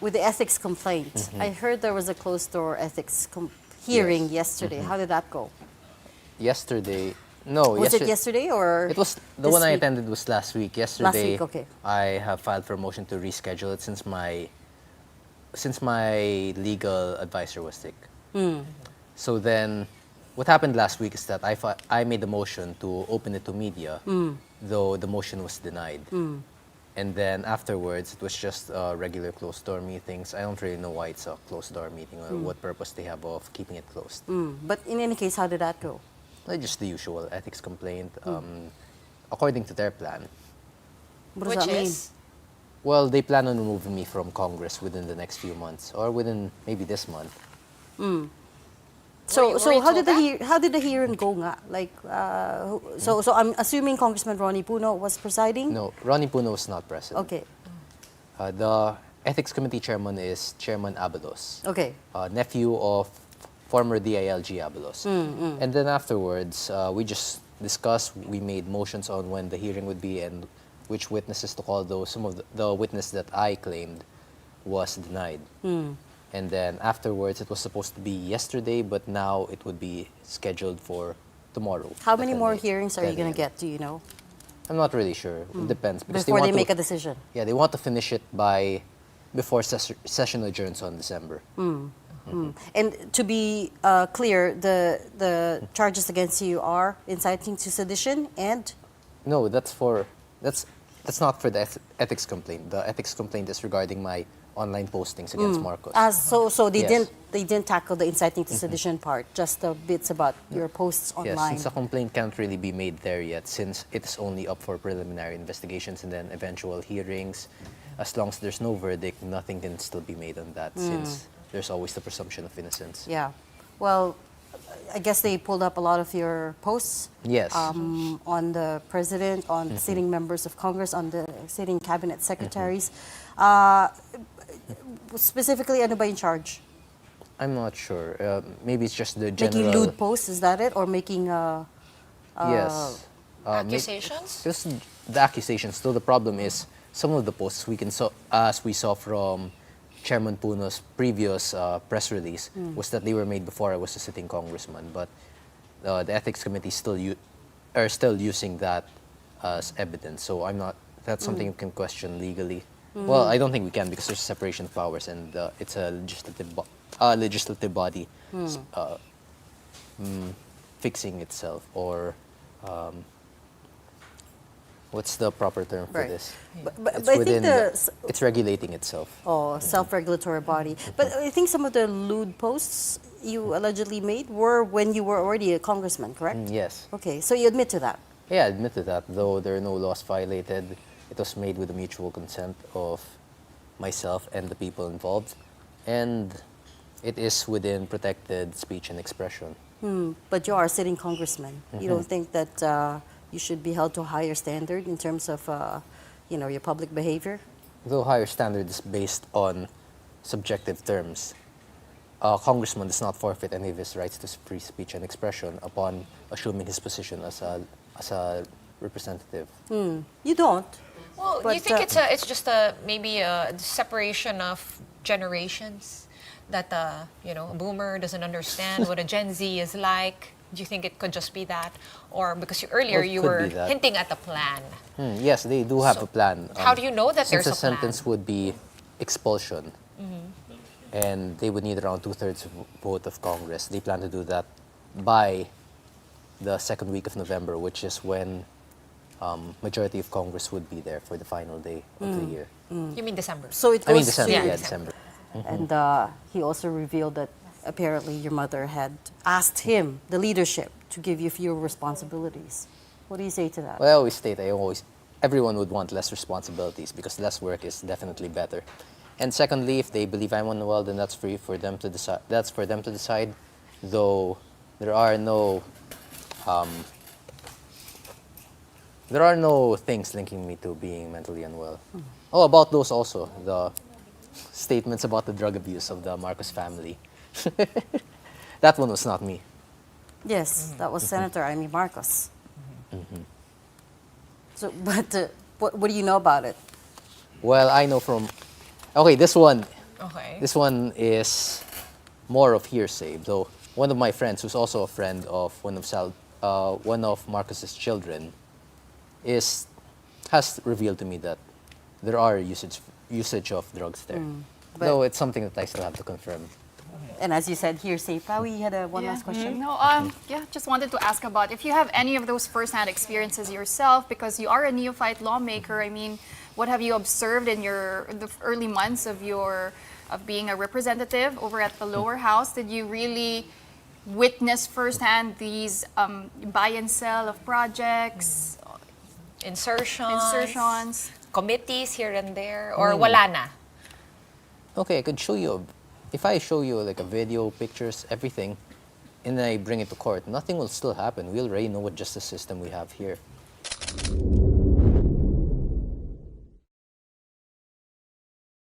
with the ethics complaint, I heard there was a closed-door ethics hearing yesterday. How did that go? Yesterday, no. Was it yesterday or It was the this one I week? attended was last week. Yesterday, week, okay. I have filed for a motion to reschedule it since my legal advisor was sick. So then, what happened last week is that I made a motion to open it to media, though the motion was denied. And then afterwards, it was just regular closed-door meetings. I don't really know why it's a closed-door meeting or what purpose they have of keeping it closed. But in any case, how did that go? Just the usual ethics complaint, according to their plan. What does Which that mean? is? Well, they plan on removing me from Congress within the next few months, or within maybe this month. So, Were so you how told did how did the hearing go? Nga? Like, so I'm assuming Congressman Ronnie Puno was presiding. No, Ronnie Puno was not present. Okay. The ethics committee chairman is Chairman Abalos, Okay. nephew of former DILG Abalos. And then afterwards, we just discussed. We made motions on when the hearing would be and which witnesses to call. Though some of the witness that I claimed was denied. And then afterwards, it was supposed to be yesterday, but now it would be scheduled for tomorrow. How many more 10 hearings are you 10 going to a.m. get? Do you know? I'm not really sure. It depends. Because Before they want make to, a decision. Yeah, they want to finish it before session adjourns on December. And to be clear, the charges against you are inciting to sedition and No, that's not for the ethics complaint. The ethics complaint is regarding my online postings against Marcos. so they Yes. didn't tackle the inciting to sedition part, just the bits about your posts Yes, online. since a complaint can't really be made there yet, since it's only up for preliminary investigations and then eventual hearings. As long as there's no verdict, nothing can still be made on that, since there's always the presumption of innocence. Yeah. Well, I guess they pulled up a lot of your posts. Yes. On the president, on the sitting members of Congress, on the sitting cabinet secretaries. Specifically, ano ba in charge? I'm not sure. Maybe it's just the general... Making lewd posts, is that it? Or making Yes. Accusations? Just the accusations. So the problem is, some of the posts as we saw from Chairman Puno's previous press release, was that they were made before I was a sitting congressman. But the ethics committee are still using that as evidence. So that's something you can question legally. Well, I don't think we can, because there's separation of powers and it's a legislative body fixing itself, or what's the proper term for Right. this? But It's I think it's regulating itself. self-regulatory body. But I think some of the lewd posts you allegedly made were when you were already a congressman, correct? Yes. Okay, so you admit to that. Yeah, I admit to that. Though there are no laws violated, it was made with the mutual consent of myself and the people involved, and it is within protected speech and expression. But you are a sitting congressman. You don't think that you should be held to a higher standard in terms of, your public behavior? Though higher standard is based on subjective terms, a congressman does not forfeit any of his rights to free speech and expression upon assuming his position as a representative. You don't. Well, But, you think it's just maybe a separation of generations, that a boomer doesn't understand what a Gen Z is like? Do you think it could just be that, or because earlier Well, it you could were be that. hinting at a plan? Yes, they do have So, a plan. how do you know that Since there's the a plan? sentence would be expulsion, and they would need around 2/3 vote of Congress. They plan to do that by the second week of November, which is when majority of Congress would be there for the final day of the year. You mean December? So it goes I mean December, to, yeah, December. And he also revealed that apparently your mother had asked him, the leadership, to give you fewer responsibilities. What do you say to that? Well, I always state, everyone would want less responsibilities because less work is definitely better. And secondly, if they believe I'm unwell, then that's for them to decide. That's for them to decide. Though there are no things linking me to being mentally unwell. Oh, about those also, the statements about the drug abuse of the Marcos family. That one was not me. Yes, that was Senator Amy Marcos. So, but what do you know about it? Well, I know from... Okay, this one Okay. This one is more of hearsay, though. One of my friends, who's also a friend of one of Marcos's children, has revealed to me that there are usage of drugs there. but- Though it's something that I still have to confirm. And as you said, hearsay. Pawi, you had one Yeah. last question? No, just wanted to ask about if you have any of those first-hand experiences yourself, because you are a neophyte lawmaker. I mean, what have you observed in the early months of being a representative over at the lower house? Did you really witness firsthand these buy and sell of projects, insertions? committees here and there, or wala na? Okay, I could show you, if I show you like a video, pictures, everything, and then I bring it to court, nothing will still happen. We already know what justice system we have here.